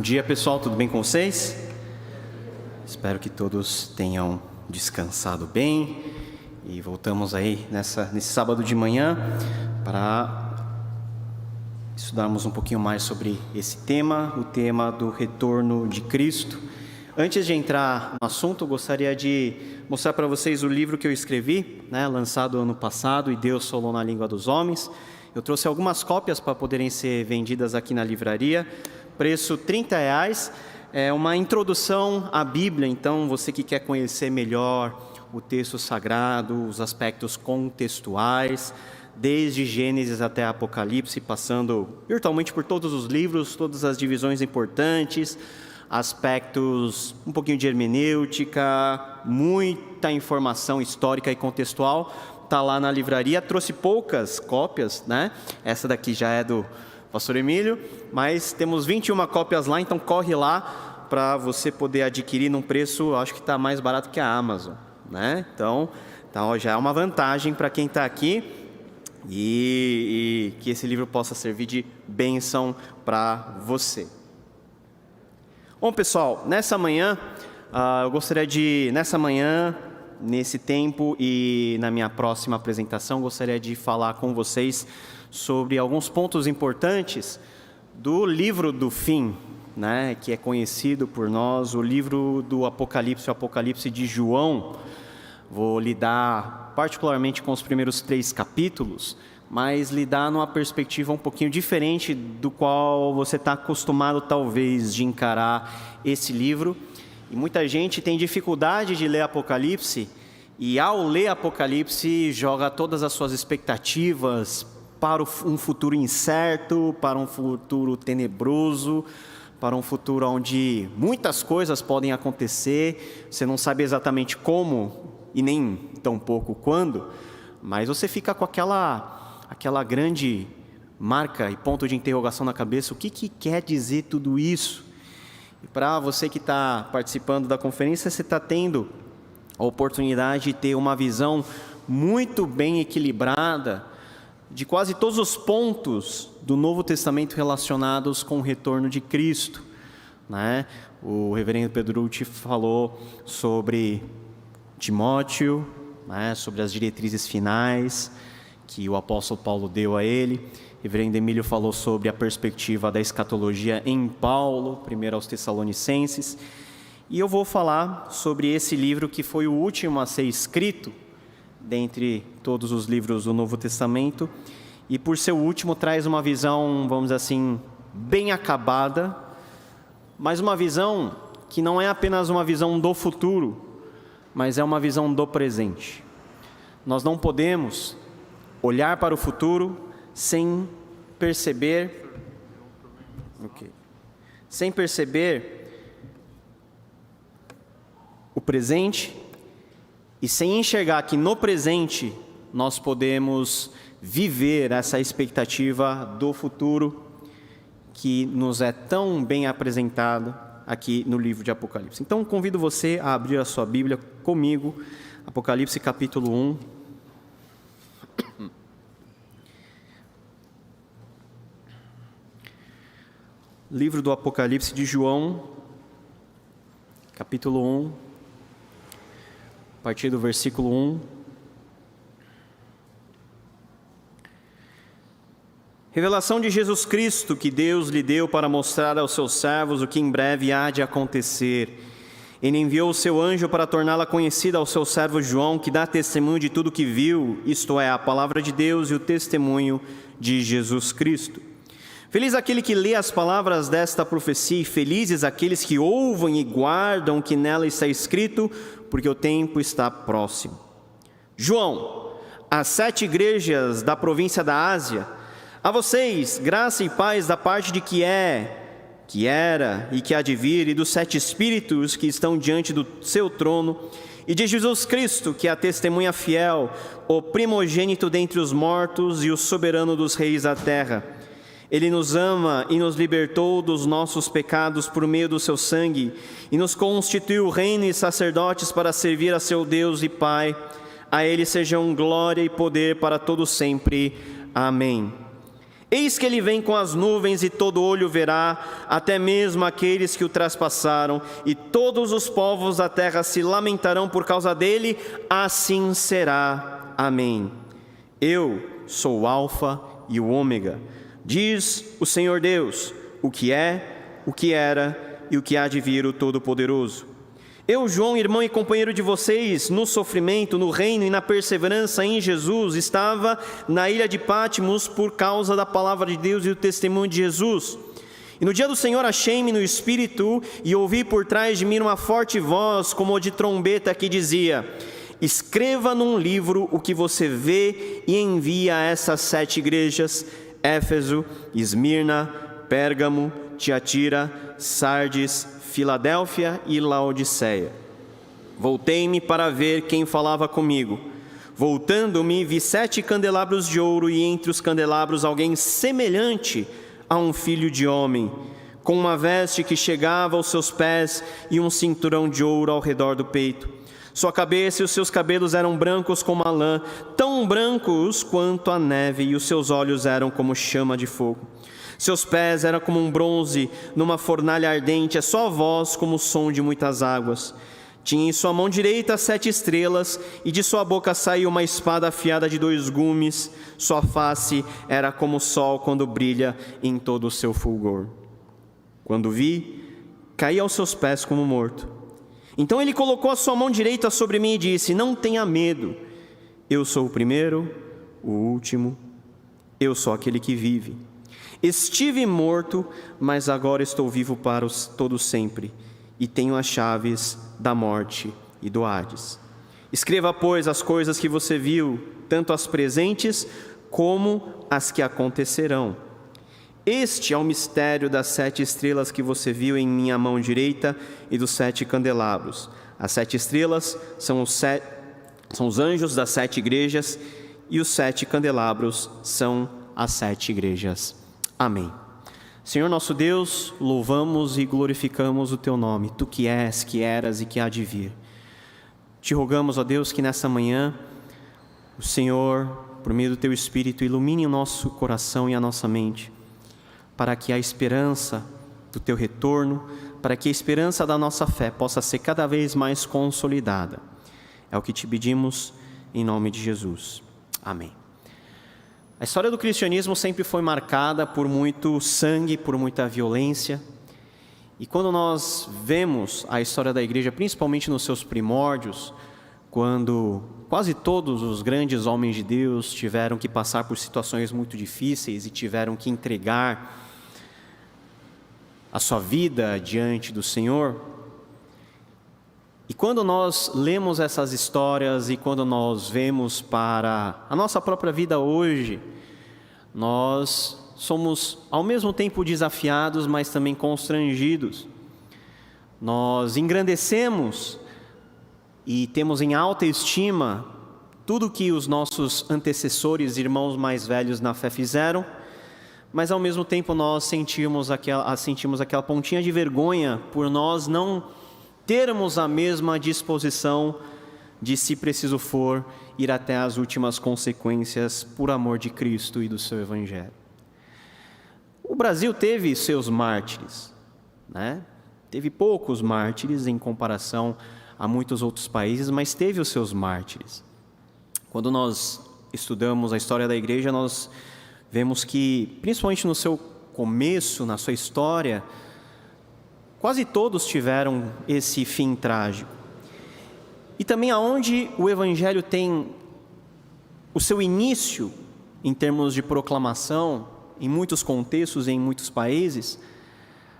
Bom dia, pessoal, tudo bem com vocês? Espero que todos tenham descansado bem e voltamos aí nesse sábado de manhã para estudarmos um pouquinho mais sobre esse tema, o tema do retorno de Cristo. Antes de entrar no assunto, eu gostaria de mostrar para vocês o livro que eu escrevi, lançado ano passado, E Deus Falou na Língua dos Homens. Eu trouxe algumas cópias para poderem ser vendidas aqui na livraria, preço R$30, é uma introdução à Bíblia, então você que quer conhecer melhor o texto sagrado, os aspectos contextuais, desde Gênesis até Apocalipse, passando virtualmente por todos os livros, todas as divisões importantes, aspectos, um pouquinho de hermenêutica, muita informação histórica e contextual, está lá na livraria. Trouxe poucas cópias, Essa daqui já é do Pastor Emílio, mas temos 21 cópias lá, então corre lá para você poder adquirir num preço, acho que está mais barato que a Amazon, Então já é uma vantagem para quem está aqui e que esse livro possa servir de bênção para você. Bom, pessoal, nessa manhã, eu gostaria de, nesse tempo e na minha próxima apresentação, gostaria de falar com vocês sobre alguns pontos importantes do livro do fim, que é conhecido por nós, o livro do Apocalipse, o Apocalipse de João. Vou lidar particularmente com os primeiros 3 capítulos, mas lidar numa perspectiva um pouquinho diferente do qual você está acostumado talvez de encarar esse livro. E muita gente tem dificuldade de ler Apocalipse, e ao ler Apocalipse joga todas as suas expectativas para um futuro incerto, para um futuro tenebroso, para um futuro onde muitas coisas podem acontecer, você não sabe exatamente como e nem tão pouco quando, mas você fica com aquela grande marca e ponto de interrogação na cabeça. O que quer dizer tudo isso? E para você que está participando da conferência, você está tendo a oportunidade de ter uma visão muito bem equilibrada de quase todos os pontos do Novo Testamento relacionados com o retorno de Cristo, O reverendo Pedrucci falou sobre Timóteo, sobre as diretrizes finais que o apóstolo Paulo deu a ele. O reverendo Emílio falou sobre a perspectiva da escatologia em Paulo, primeiro aos Tessalonicenses. E eu vou falar sobre esse livro que foi o último a ser escrito dentre todos os livros do Novo Testamento, e por ser o último traz uma visão, vamos dizer assim, bem acabada, mas uma visão que não é apenas uma visão do futuro, mas é uma visão do presente. Nós não podemos olhar para o futuro sem perceber o presente, e sem enxergar que no presente nós podemos viver essa expectativa do futuro que nos é tão bem apresentado aqui no livro de Apocalipse. Então convido você a abrir a sua Bíblia comigo, Apocalipse capítulo 1. Livro do Apocalipse de João, capítulo 1, a partir do versículo 1. Revelação de Jesus Cristo que Deus lhe deu para mostrar aos seus servos o que em breve há de acontecer. Ele enviou o seu anjo para torná-la conhecida ao seu servo João, que dá testemunho de tudo que viu, isto é, a palavra de Deus e o testemunho de Jesus Cristo. Feliz aquele que lê as palavras desta profecia, e felizes aqueles que ouvem e guardam o que nela está escrito, porque o tempo está próximo. João, às 7 igrejas da província da Ásia, a vocês, graça e paz da parte de que era e que há de vir, e dos 7 Espíritos que estão diante do seu trono, e de Jesus Cristo, que é a testemunha fiel, o primogênito dentre os mortos e o soberano dos reis da terra. Ele nos ama e nos libertou dos nossos pecados por meio do seu sangue, e nos constituiu reino e sacerdotes para servir a seu Deus e Pai. A Ele sejam glória e poder para todo sempre. Amém. Eis que ele vem com as nuvens e todo olho verá, até mesmo aqueles que o traspassaram, e todos os povos da terra se lamentarão por causa dele, assim será. Amém. Eu sou o Alfa e o Ômega, diz o Senhor Deus, o que é, o que era e o que há de vir, o Todo-Poderoso. Eu, João, irmão e companheiro de vocês, no sofrimento, no reino e na perseverança em Jesus, estava na ilha de Patmos por causa da palavra de Deus e do testemunho de Jesus. E no dia do Senhor achei-me no Espírito e ouvi por trás de mim uma forte voz, como de trombeta, que dizia: escreva num livro o que você vê e envia a essas 7 igrejas: Éfeso, Esmirna, Pérgamo, Tiatira, Sardes, Filadélfia e Laodiceia. Voltei-me para ver quem falava comigo. Voltando-me, vi 7 candelabros de ouro, e entre os candelabros alguém semelhante a um filho de homem, com uma veste que chegava aos seus pés e um cinturão de ouro ao redor do peito. Sua cabeça e os seus cabelos eram brancos como a lã, tão brancos quanto a neve, e os seus olhos eram como chama de fogo. Seus pés eram como um bronze numa fornalha ardente, a sua voz como o som de muitas águas. Tinha em sua mão direita 7 estrelas, e de sua boca saiu uma espada afiada de 2 gumes. Sua face era como o sol quando brilha em todo o seu fulgor. Quando vi, caí aos seus pés como morto. Então ele colocou a sua mão direita sobre mim e disse: não tenha medo, eu sou o primeiro, o último, eu sou aquele que vive. Estive morto, mas agora estou vivo para todo sempre, e tenho as chaves da morte e do Hades. Escreva, pois, as coisas que você viu, tanto as presentes como as que acontecerão. Este é o mistério das 7 estrelas que você viu em minha mão direita e dos 7 candelabros. As 7 estrelas são os anjos das 7 igrejas, e os 7 candelabros são as 7 igrejas. Amém. Senhor nosso Deus, louvamos e glorificamos o Teu nome, Tu que és, que eras e que há de vir. Te rogamos, ó Deus, que nessa manhã o Senhor, por meio do Teu Espírito, ilumine o nosso coração e a nossa mente, para que a esperança do Teu retorno, para que a esperança da nossa fé possa ser cada vez mais consolidada. É o que te pedimos em nome de Jesus. Amém. A história do cristianismo sempre foi marcada por muito sangue, por muita violência. E quando nós vemos a história da igreja, principalmente nos seus primórdios, quando quase todos os grandes homens de Deus tiveram que passar por situações muito difíceis e tiveram que entregar a sua vida diante do Senhor. E quando nós lemos essas histórias e quando nós vemos para a nossa própria vida hoje, nós somos ao mesmo tempo desafiados, mas também constrangidos. Nós engrandecemos e temos em alta estima tudo que os nossos antecessores, irmãos mais velhos na fé fizeram, mas ao mesmo tempo nós sentimos aquela pontinha de vergonha por nós não termos a mesma disposição de, se preciso for, ir até as últimas consequências por amor de Cristo e do seu Evangelho. O Brasil teve seus mártires, né? Teve poucos mártires em comparação a muitos outros países, mas teve os seus mártires. Quando nós estudamos a história da igreja, nós vemos que, principalmente no seu começo, na sua história, quase todos tiveram esse fim trágico. E também aonde o Evangelho tem o seu início, em termos de proclamação, em muitos contextos, em muitos países,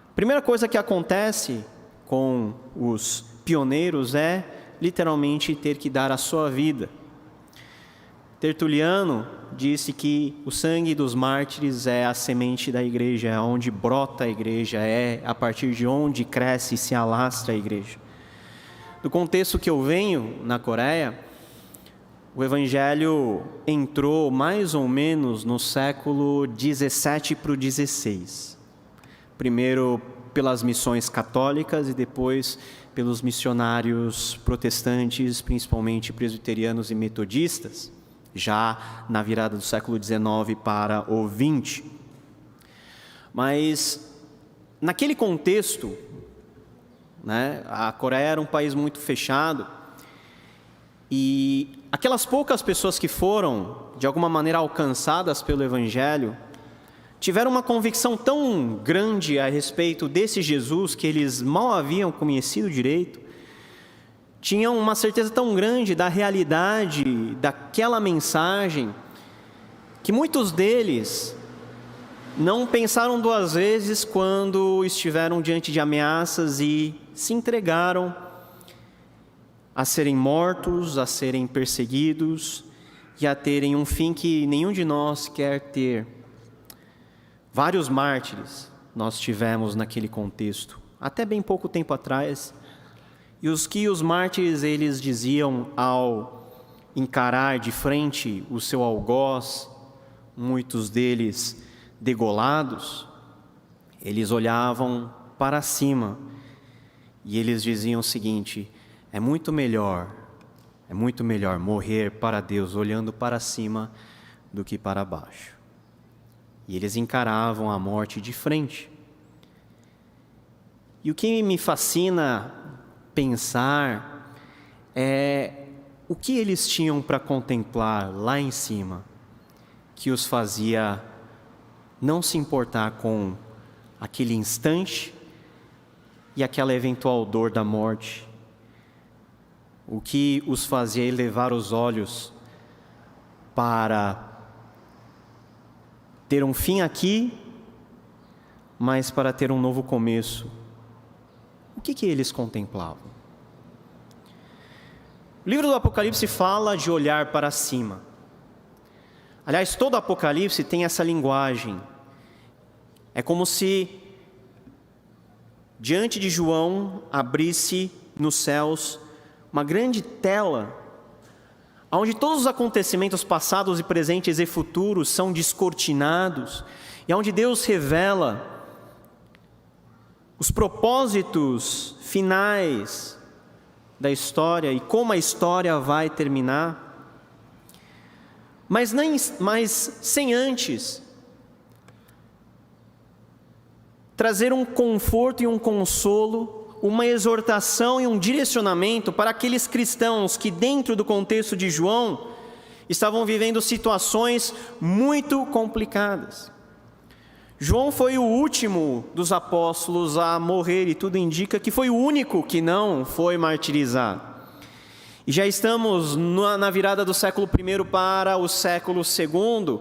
a primeira coisa que acontece com os pioneiros é, literalmente, ter que dar a sua vida. Tertuliano disse que o sangue dos mártires é a semente da igreja, é onde brota a igreja, é a partir de onde cresce e se alastra a igreja. Do contexto que eu venho, na Coreia, o Evangelho entrou mais ou menos no século 17 para o 16. Primeiro pelas missões católicas e depois pelos missionários protestantes, principalmente presbiterianos e metodistas, já na virada do século XIX para o XX. Mas naquele contexto, né, a Coreia era um país muito fechado, e aquelas poucas pessoas que foram, de alguma maneira, alcançadas pelo Evangelho, tiveram uma convicção tão grande a respeito desse Jesus, que eles mal haviam conhecido direito, tinham uma certeza tão grande da realidade daquela mensagem, que muitos deles não pensaram duas vezes quando estiveram diante de ameaças e se entregaram a serem mortos, a serem perseguidos e a terem um fim que nenhum de nós quer ter. Vários mártires nós tivemos naquele contexto, até bem pouco tempo atrás, e os mártires eles diziam ao encarar de frente o seu algoz, muitos deles degolados, eles olhavam para cima e eles diziam o seguinte: é muito melhor morrer para Deus olhando para cima do que para baixo. E eles encaravam a morte de frente. E o que me fascina pensar é o que eles tinham para contemplar lá em cima, que os fazia não se importar com aquele instante e aquela eventual dor da morte. O que os fazia elevar os olhos para ter um fim aqui, mas para ter um novo começo. O que eles contemplavam? O livro do Apocalipse fala de olhar para cima. Aliás, todo Apocalipse tem essa linguagem. É como se diante de João abrisse nos céus uma grande tela, onde todos os acontecimentos passados e presentes e futuros são descortinados, e onde Deus revela os propósitos finais da história e como a história vai terminar, mas sem antes trazer um conforto e um consolo, uma exortação e um direcionamento para aqueles cristãos que, dentro do contexto de João, estavam vivendo situações muito complicadas. João foi o último dos apóstolos a morrer, e tudo indica que foi o único que não foi martirizado. E já estamos na virada do século I para o século II,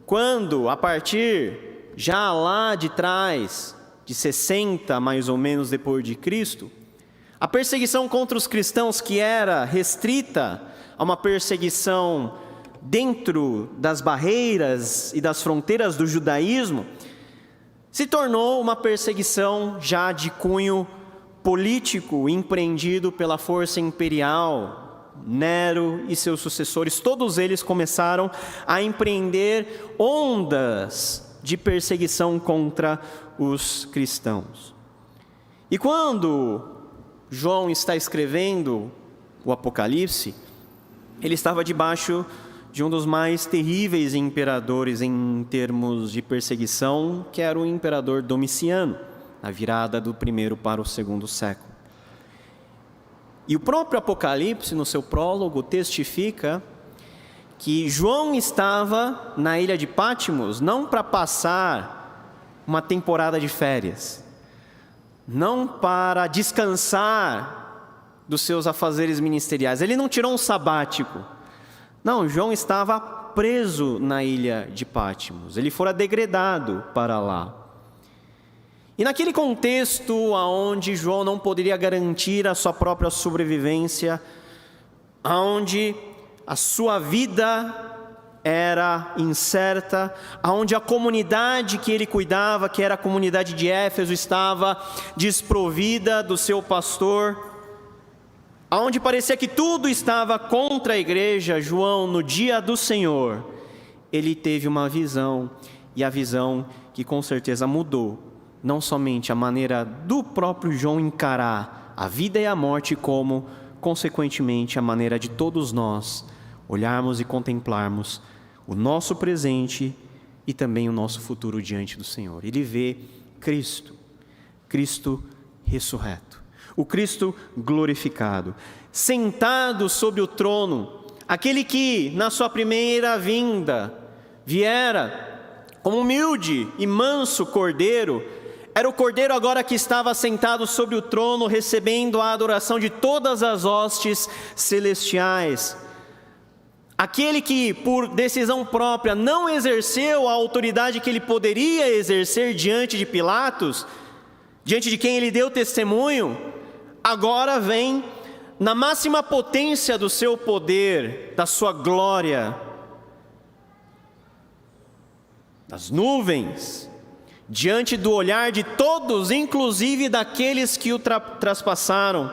quando, a partir já lá de trás, de 60 mais ou menos depois de Cristo, a perseguição contra os cristãos, que era restrita a uma perseguição dentro das barreiras e das fronteiras do judaísmo, se tornou uma perseguição já de cunho político, empreendido pela força imperial. Nero e seus sucessores, todos eles começaram a empreender ondas de perseguição contra os cristãos. E quando João está escrevendo o Apocalipse, ele estava debaixo de um dos mais terríveis imperadores em termos de perseguição, que era o imperador Domiciano, na virada do I para o II século. E o próprio Apocalipse, no seu prólogo, testifica que João estava na ilha de Patmos não para passar uma temporada de férias, não para descansar dos seus afazeres ministeriais. Ele não tirou um sabático. Não, João estava preso na ilha de Patmos. Ele fora degradado para lá. E naquele contexto onde João não poderia garantir a sua própria sobrevivência, onde a sua vida era incerta, onde a comunidade que ele cuidava, que era a comunidade de Éfeso, estava desprovida do seu pastor, onde parecia que tudo estava contra a igreja, João, no dia do Senhor, ele teve uma visão, e a visão que com certeza mudou, não somente a maneira do próprio João encarar a vida e a morte, como, consequentemente, a maneira de todos nós olharmos e contemplarmos o nosso presente e também o nosso futuro diante do Senhor. Ele vê Cristo ressurreto, o Cristo glorificado, sentado sobre o trono, aquele que na sua primeira vinda viera como humilde e manso cordeiro, era o cordeiro agora que estava sentado sobre o trono, recebendo a adoração de todas as hostes celestiais. Aquele que, por decisão própria, não exerceu a autoridade que ele poderia exercer diante de Pilatos, diante de quem ele deu testemunho, agora vem na máxima potência do seu poder, da sua glória, das nuvens, diante do olhar de todos, inclusive daqueles que o traspassaram,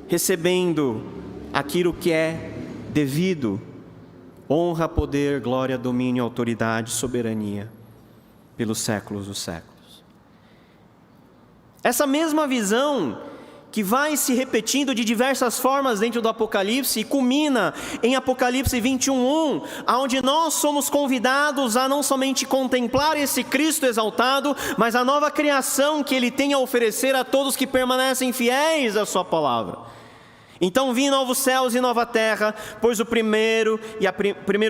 recebendo aquilo que é devido: honra, poder, glória, domínio, autoridade, soberania, pelos séculos dos séculos. Essa mesma visão que vai se repetindo de diversas formas dentro do Apocalipse e culmina em Apocalipse 21:1, onde nós somos convidados a não somente contemplar esse Cristo exaltado, mas a nova criação que Ele tem a oferecer a todos que permanecem fiéis à sua palavra. Então vi novos céus e nova terra, pois o primeiro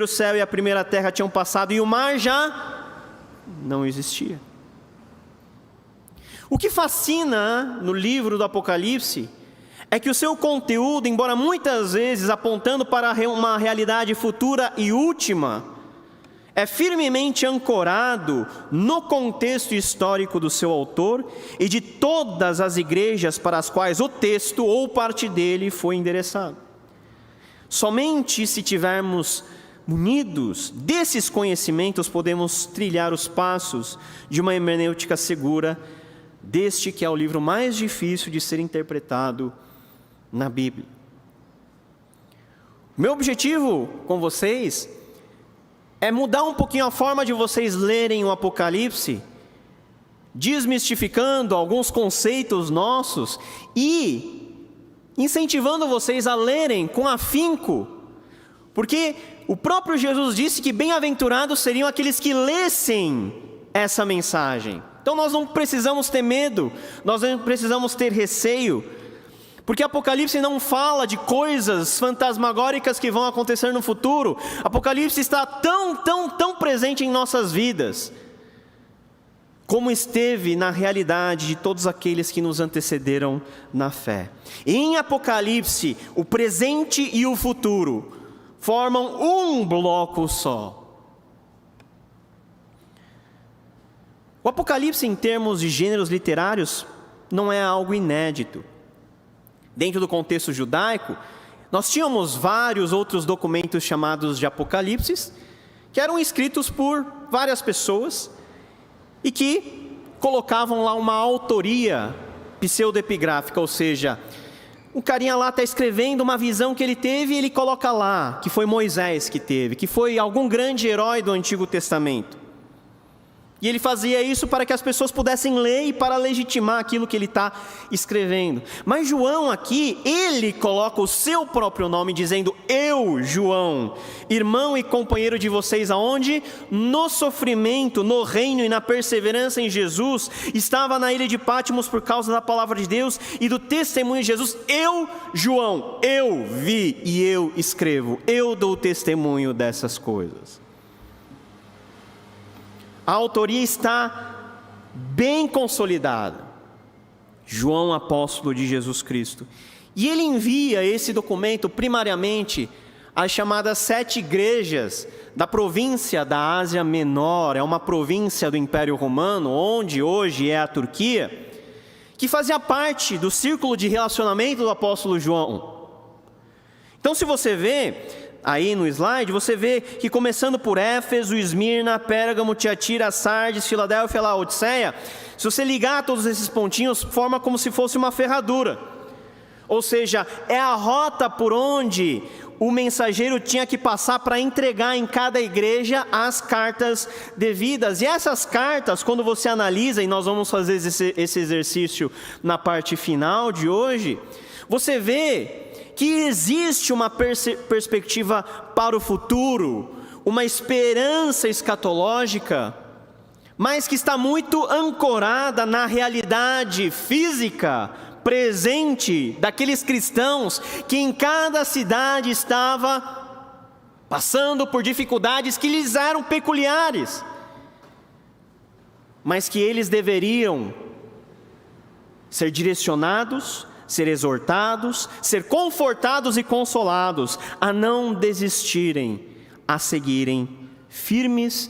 céu e a primeira terra tinham passado e o mar já não existia. O que fascina no livro do Apocalipse é que o seu conteúdo, embora muitas vezes apontando para uma realidade futura e última, é firmemente ancorado no contexto histórico do seu autor e de todas as igrejas para as quais o texto ou parte dele foi endereçado. Somente se tivermos munidos desses conhecimentos podemos trilhar os passos de uma hermenêutica segura deste que é o livro mais difícil de ser interpretado na Bíblia. Meu objetivo com vocês é mudar um pouquinho a forma de vocês lerem o Apocalipse, desmistificando alguns conceitos nossos e incentivando vocês a lerem com afinco, porque o próprio Jesus disse que bem-aventurados seriam aqueles que lessem essa mensagem. Então nós não precisamos ter medo, nós não precisamos ter receio, porque Apocalipse não fala de coisas fantasmagóricas que vão acontecer no futuro. Apocalipse está tão presente em nossas vidas, como esteve na realidade de todos aqueles que nos antecederam na fé. Em Apocalipse, o presente e o futuro formam um bloco só. O Apocalipse, em termos de gêneros literários, não é algo inédito. Dentro do contexto judaico, nós tínhamos vários outros documentos chamados de Apocalipses, que eram escritos por várias pessoas e que colocavam lá uma autoria pseudoepigráfica, ou seja, o carinha lá está escrevendo uma visão que ele teve e ele coloca lá, que foi Moisés que teve, que foi algum grande herói do Antigo Testamento. E ele fazia isso para que as pessoas pudessem ler e para legitimar aquilo que ele está escrevendo. Mas João aqui, ele coloca o seu próprio nome dizendo: eu, João, irmão e companheiro de vocês, aonde? No sofrimento, no reino e na perseverança em Jesus, estava na ilha de Patmos por causa da palavra de Deus e do testemunho de Jesus. Eu, João, eu vi e eu escrevo, eu dou testemunho dessas coisas. A autoria está bem consolidada. João, apóstolo de Jesus Cristo. E ele envia esse documento primariamente às chamadas 7 igrejas da província da Ásia Menor. É uma província do Império Romano, onde hoje é a Turquia, que fazia parte do círculo de relacionamento do apóstolo João. Então, se você vê aí no slide, você vê que começando por Éfeso, Esmirna, Pérgamo, Tiatira, Sardes, Filadélfia, Laodiceia, se você ligar todos esses pontinhos, forma como se fosse uma ferradura. Ou seja, é a rota por onde o mensageiro tinha que passar para entregar em cada igreja as cartas devidas. E essas cartas, quando você analisa, e nós vamos fazer esse exercício na parte final de hoje, você vê que existe uma perspectiva para o futuro, uma esperança escatológica, mas que está muito ancorada na realidade física, presente daqueles cristãos que em cada cidade estava passando por dificuldades que lhes eram peculiares, mas que eles deveriam ser direcionados, ser exortados, ser confortados e consolados a não desistirem, a seguirem firmes,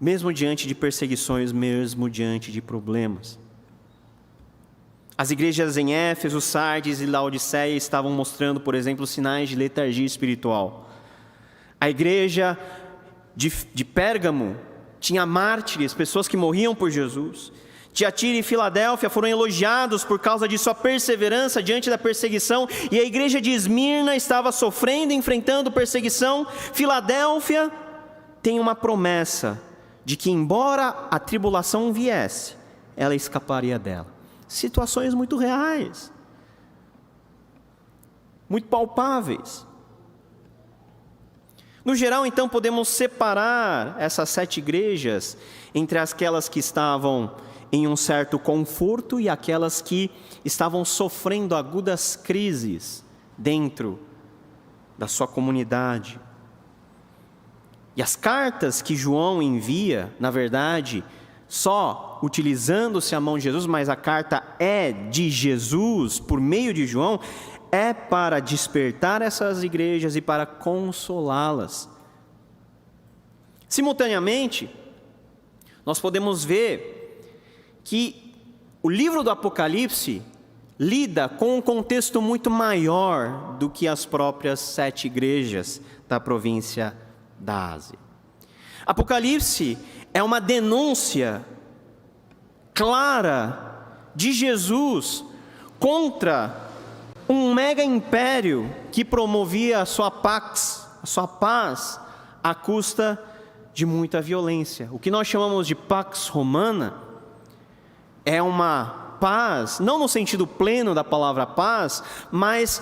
mesmo diante de perseguições, mesmo diante de problemas. As igrejas em Éfeso, Sardes e Laodiceia estavam mostrando, por exemplo, sinais de letargia espiritual. A igreja de Pérgamo tinha mártires, pessoas que morriam por Jesus. Tiatira e Filadélfia foram elogiados por causa de sua perseverança diante da perseguição, e a igreja de Esmirna estava sofrendo, enfrentando perseguição. Filadélfia tem uma promessa de que, embora a tribulação viesse, ela escaparia dela. Situações muito reais, muito palpáveis. No geral, então, podemos separar essas 7 igrejas entre aquelas que estavam em um certo conforto e aquelas que estavam sofrendo agudas crises dentro da sua comunidade. E as cartas que João envia, na verdade, só utilizando-se a mão de Jesus, mas a carta é de Jesus por meio de João, é para despertar essas igrejas e para consolá-las. Simultaneamente, nós podemos ver que o livro do Apocalipse lida com um contexto muito maior do que as próprias 7 igrejas da província da Ásia. Apocalipse é uma denúncia clara de Jesus contra um mega império que promovia a sua paz à custa de muita violência. O que nós chamamos de Pax Romana é uma paz, não no sentido pleno da palavra paz, mas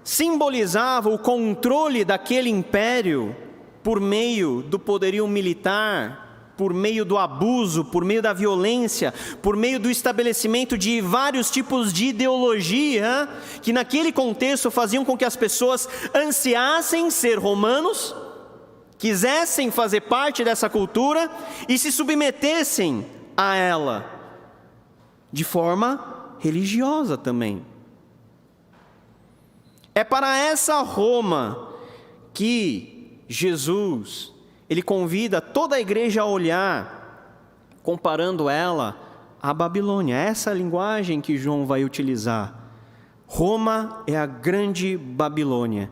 simbolizava o controle daquele império por meio do poderio militar, por meio do abuso, por meio da violência, por meio do estabelecimento de vários tipos de ideologia, que naquele contexto faziam com que as pessoas ansiassem ser romanos, quisessem fazer parte dessa cultura e se submetessem a ela, de forma religiosa também. É para essa Roma que Jesus, ele convida toda a igreja a olhar, comparando ela à Babilônia. Essa é a linguagem que João vai utilizar. Roma é a grande Babilônia,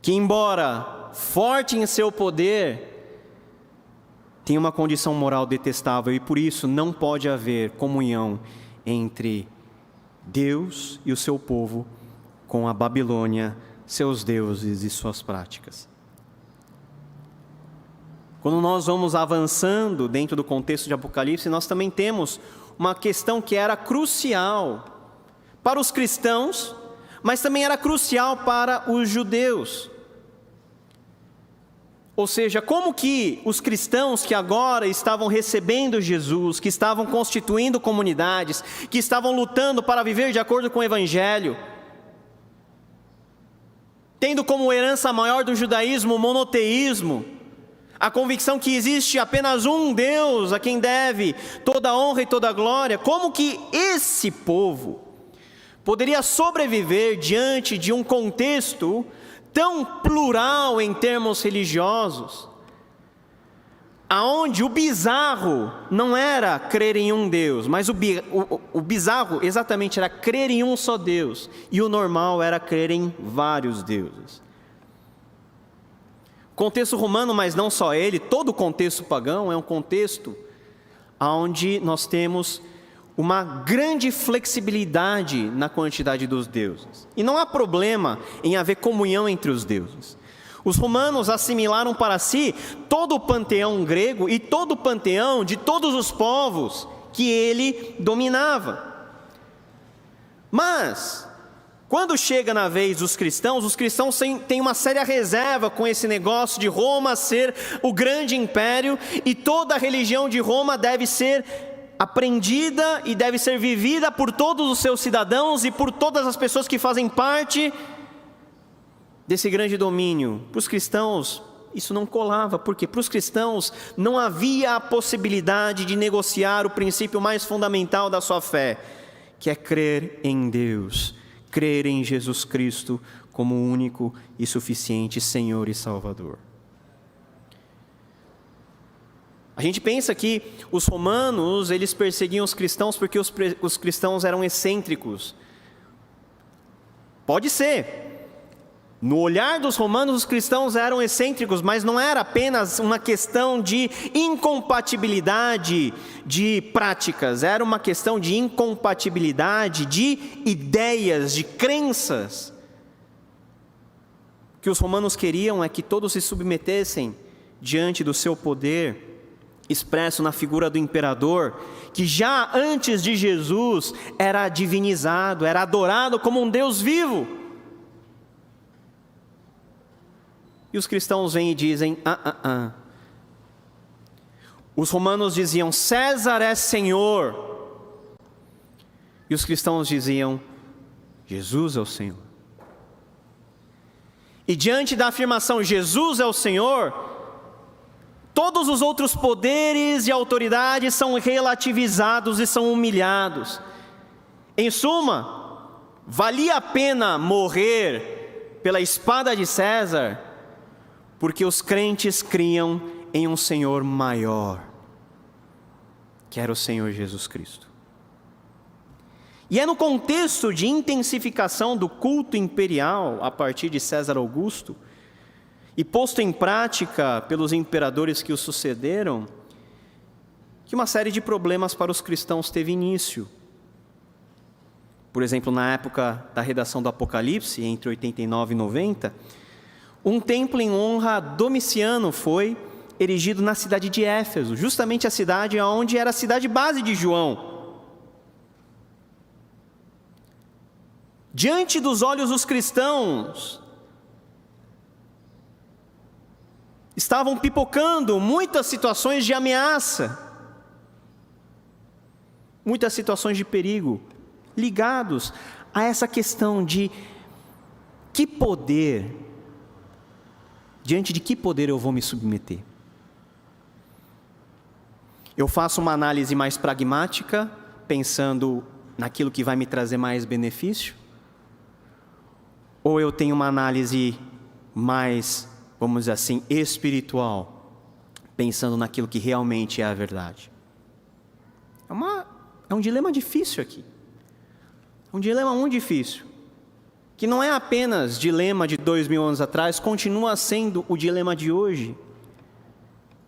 que embora forte em seu poder, tem uma condição moral detestável e por isso não pode haver comunhão entre Deus e o seu povo com a Babilônia, seus deuses e suas práticas. Quando nós vamos avançando dentro do contexto de Apocalipse, nós também temos uma questão que era crucial para os cristãos, mas também era crucial para os judeus. Ou seja, como que os cristãos que agora estavam recebendo Jesus, que estavam constituindo comunidades, que estavam lutando para viver de acordo com o Evangelho, tendo como herança maior do judaísmo o monoteísmo, a convicção que existe apenas um Deus a quem deve toda a honra e toda a glória, como que esse povo poderia sobreviver diante de um contexto tão plural em termos religiosos, aonde o bizarro não era crer em um Deus, mas o bizarro exatamente era crer em um só Deus, e o normal era crer em vários deuses. O contexto romano, mas não só ele, todo o contexto pagão é um contexto onde nós temos uma grande flexibilidade na quantidade dos deuses. E não há problema em haver comunhão entre os deuses. Os romanos assimilaram para si todo o panteão grego e todo o panteão de todos os povos que ele dominava. Mas Quando chega na vez dos cristãos, os cristãos têm uma séria reserva com esse negócio de Roma ser o grande império, e toda a religião de Roma deve ser aprendida e deve ser vivida por todos os seus cidadãos e por todas as pessoas que fazem parte desse grande domínio. Para os cristãos, isso não colava, porque para os cristãos não havia a possibilidade de negociar o princípio mais fundamental da sua fé, que é crer em Deus, crer em Jesus Cristo como o único e suficiente Senhor e Salvador. A gente pensa que os romanos, eles perseguiam os cristãos porque os cristãos eram excêntricos. Pode ser. No olhar dos romanos, os cristãos eram excêntricos, mas não era apenas uma questão de incompatibilidade de práticas, era uma questão de incompatibilidade de ideias, de crenças. O que os romanos queriam é que todos se submetessem diante do seu poder, expresso na figura do imperador, que já antes de Jesus era divinizado, era adorado como um Deus vivo. E os cristãos vêm e dizem, Os romanos diziam, César é Senhor. E os cristãos diziam, Jesus é o Senhor. E diante da afirmação, Jesus é o Senhor, todos os outros poderes e autoridades são relativizados e são humilhados. Em suma, valia a pena morrer pela espada de César, porque os crentes criam em um Senhor maior, que era o Senhor Jesus Cristo. E é no contexto de intensificação do culto imperial a partir de César Augusto, e posto em prática pelos imperadores que o sucederam, que uma série de problemas para os cristãos teve início. Por exemplo, na época da redação do Apocalipse, entre 89 e 90, um templo em honra a Domiciano foi erigido na cidade de Éfeso, justamente a cidade onde era a cidade base de João. Diante dos olhos dos cristãos, estavam pipocando muitas situações de ameaça, muitas situações de perigo, ligados a essa questão de que poder, diante de que poder eu vou me submeter? Eu faço uma análise mais pragmática, pensando naquilo que vai me trazer mais benefício? Ou eu tenho uma análise mais, vamos dizer assim, espiritual, pensando naquilo que realmente é a verdade? É um dilema difícil aqui. É um dilema muito difícil, que não é apenas dilema de 2000 anos atrás, continua sendo o dilema de hoje,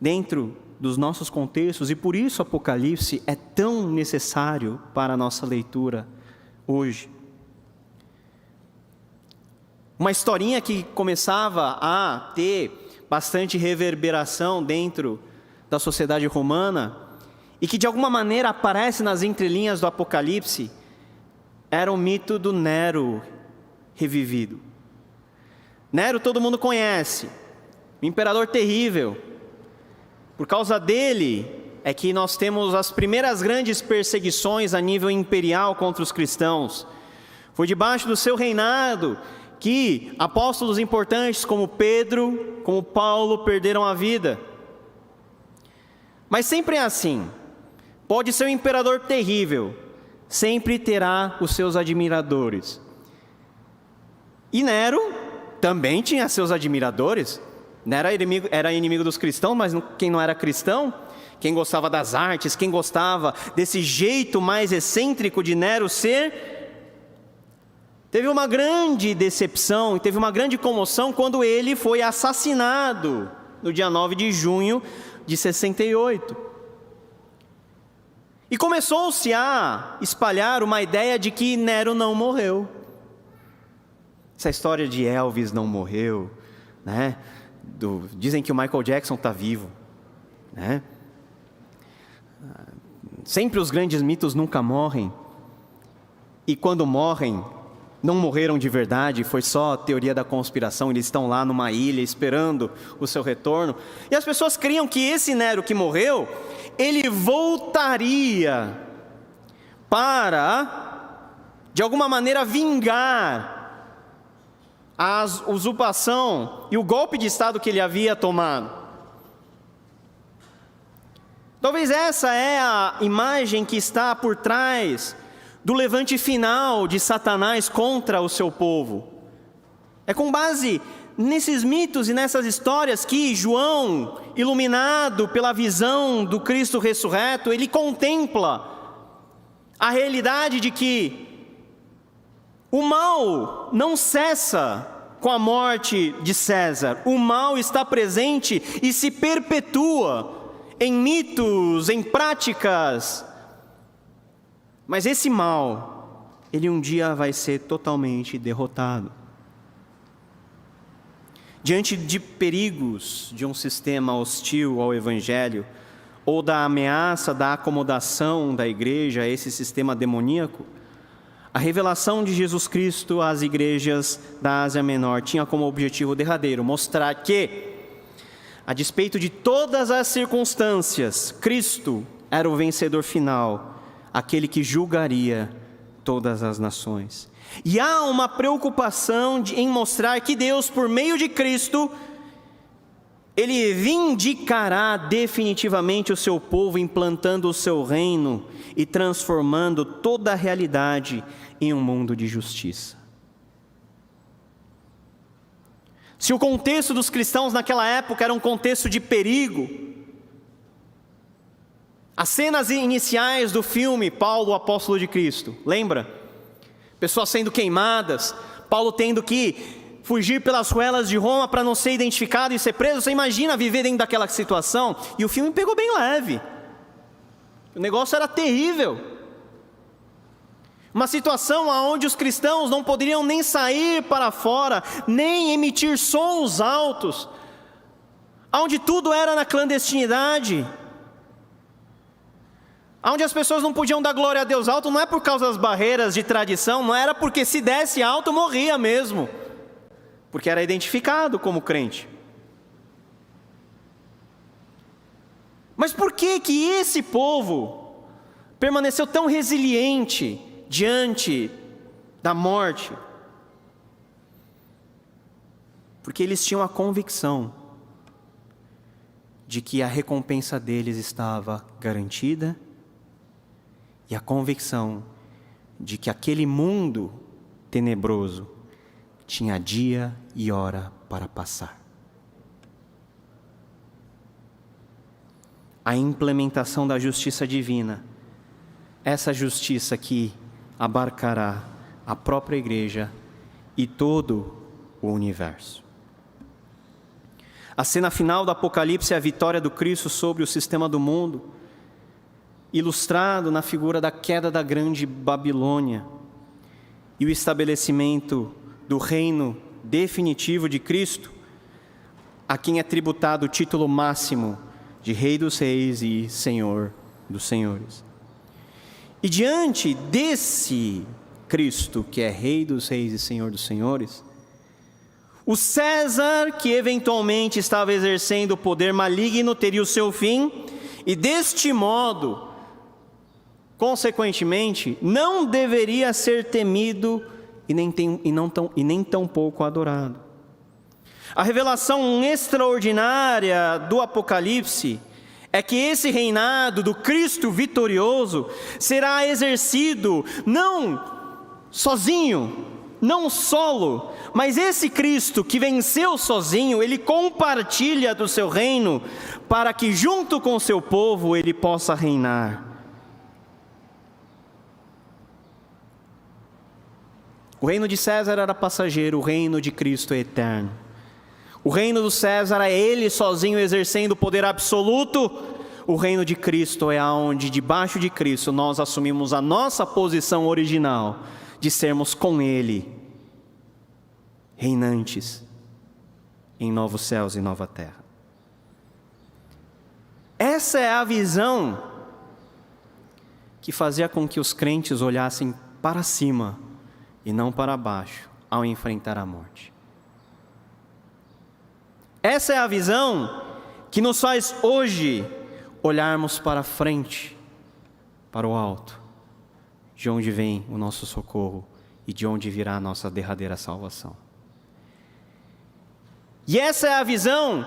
dentro dos nossos contextos, e por isso o Apocalipse é tão necessário para a nossa leitura hoje. Uma historinha que começava a ter bastante reverberação dentro da sociedade romana, e que de alguma maneira aparece nas entrelinhas do Apocalipse, era o mito do Nero revivido. Nero todo mundo conhece, um imperador terrível. Por causa dele é que nós temos as primeiras grandes perseguições a nível imperial contra os cristãos. Foi debaixo do seu reinado que apóstolos importantes como Pedro, como Paulo perderam a vida. Mas sempre é assim. Pode ser um imperador terrível, sempre terá os seus admiradores. E Nero também tinha seus admiradores. Nero era inimigo dos cristãos, mas quem não era cristão, quem gostava das artes, quem gostava desse jeito mais excêntrico de Nero ser, teve uma grande decepção e teve uma grande comoção quando ele foi assassinado no dia 9 de junho de 68. E começou-se a espalhar uma ideia de que Nero não morreu. Essa história de Elvis não morreu, né? Dizem que o Michael Jackson está vivo, né? Sempre os grandes mitos nunca morrem. E quando morrem, não morreram de verdade, foi só teoria da conspiração, eles estão lá numa ilha esperando o seu retorno. E as pessoas criam que esse Nero que morreu, ele voltaria para, de alguma maneira, vingar a usurpação e o golpe de Estado que ele havia tomado. Talvez essa é a imagem que está por trás do levante final de Satanás contra o seu povo. É com base nesses mitos e nessas histórias que João, iluminado pela visão do Cristo ressurreto, ele contempla a realidade de que o mal não cessa com a morte de César. O mal está presente e se perpetua em mitos, em práticas. Mas esse mal, ele um dia vai ser totalmente derrotado. Diante de perigos de um sistema hostil ao Evangelho, ou da ameaça da acomodação da igreja a esse sistema demoníaco, a revelação de Jesus Cristo às igrejas da Ásia Menor tinha como objetivo derradeiro mostrar que, a despeito de todas as circunstâncias, Cristo era o vencedor final, aquele que julgaria todas as nações. E há uma preocupação em mostrar que Deus, por meio de Cristo, Ele vindicará definitivamente o seu povo, implantando o seu reino e transformando toda a realidade em um mundo de justiça. Se o contexto dos cristãos naquela época era um contexto de perigo, as cenas iniciais do filme Paulo, o apóstolo de Cristo, lembra? Pessoas sendo queimadas, Paulo tendo que fugir pelas ruelas de Roma para não ser identificado e ser preso. Você imagina viver dentro daquela situação? E o filme pegou bem leve. O negócio era terrível. Uma situação onde os cristãos não poderiam nem sair para fora, nem emitir sons altos, onde tudo era na clandestinidade, onde as pessoas não podiam dar glória a Deus alto, não é por causa das barreiras de tradição, não era porque se desse alto morria mesmo, porque era identificado como crente. Mas por que que esse povo permaneceu tão resiliente diante da morte? Porque eles tinham a convicção de que a recompensa deles estava garantida e a convicção de que aquele mundo tenebroso tinha dia e hora para passar. A implementação da justiça divina, essa justiça que abarcará a própria igreja e todo o universo. A cena final do Apocalipse é a vitória do Cristo sobre o sistema do mundo, ilustrado na figura da queda da grande Babilônia e o estabelecimento do reino definitivo de Cristo, a quem é tributado o título máximo de Rei dos Reis e Senhor dos Senhores. E diante desse Cristo, que é Rei dos Reis e Senhor dos Senhores, o César, que eventualmente estava exercendo o poder maligno, teria o seu fim, e deste modo, consequentemente, não deveria ser temido e nem tão pouco adorado. A revelação extraordinária do Apocalipse é que esse reinado do Cristo vitorioso será exercido não sozinho, não solo, mas esse Cristo que venceu sozinho, ele compartilha do seu reino para que junto com o seu povo ele possa reinar. O reino de César era passageiro, o reino de Cristo é eterno. O reino do César é ele sozinho exercendo o poder absoluto. O reino de Cristo é onde, debaixo de Cristo, nós assumimos a nossa posição original de sermos com ele reinantes em novos céus e nova terra. Essa é a visão que fazia com que os crentes olhassem para cima e não para baixo ao enfrentar a morte. Essa é a visão que nos faz hoje olharmos para frente, para o alto, de onde vem o nosso socorro e de onde virá a nossa derradeira salvação. E essa é a visão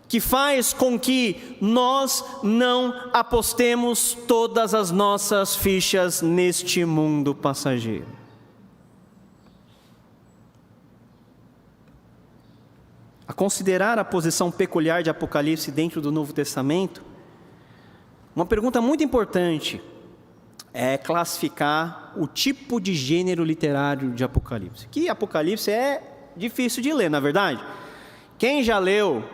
que faz com que nós não apostemos todas as nossas fichas neste mundo passageiro. A considerar a posição peculiar de Apocalipse dentro do Novo Testamento, uma pergunta muito importante é classificar o tipo de gênero literário de Apocalipse. Que Apocalipse é difícil de ler, na verdade. Quem já leu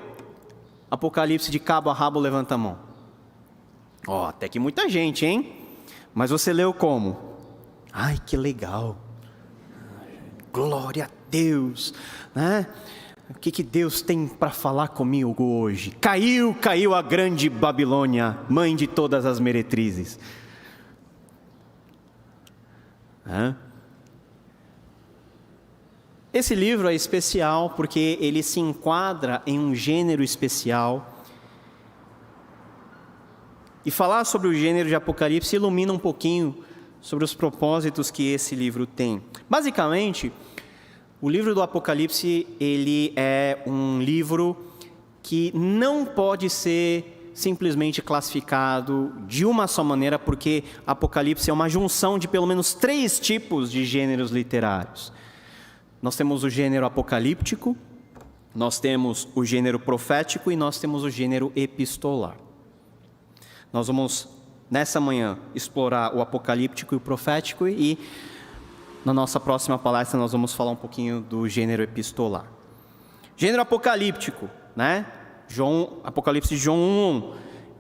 Apocalipse de cabo a rabo, levanta a mão. Até que muita gente, hein? Mas você leu como? Ai, que legal. Glória a Deus, né? O que Deus tem para falar comigo hoje? Caiu a grande Babilônia, mãe de todas as meretrizes. Esse livro é especial porque ele se enquadra em um gênero especial. E falar sobre o gênero de Apocalipse ilumina um pouquinho sobre os propósitos que esse livro tem. Basicamente, o livro do Apocalipse, ele é um livro que não pode ser simplesmente classificado de uma só maneira, porque Apocalipse é uma junção de pelo menos 3 tipos de gêneros literários. Nós temos o gênero apocalíptico, nós temos o gênero profético e nós temos o gênero epistolar. Nós vamos, nessa manhã, explorar o apocalíptico e o profético e na nossa próxima palestra nós vamos falar um pouquinho do gênero epistolar. Gênero apocalíptico, né? Apocalipse de João 1:1.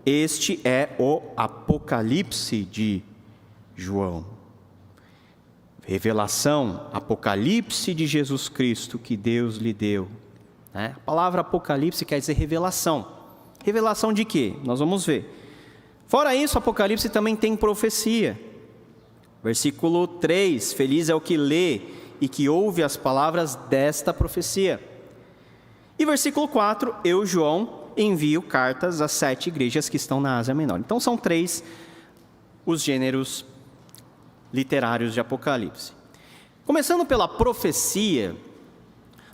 Este é o Apocalipse de João. Revelação, Apocalipse de Jesus Cristo que Deus lhe deu. A palavra Apocalipse quer dizer revelação. Revelação de quê? Nós vamos ver. Fora isso, Apocalipse também tem profecia. Versículo 3, feliz é o que lê e que ouve as palavras desta profecia. E versículo 4, eu, João, envio cartas às 7 igrejas que estão na Ásia Menor. Então são 3 os gêneros literários de Apocalipse. Começando pela profecia,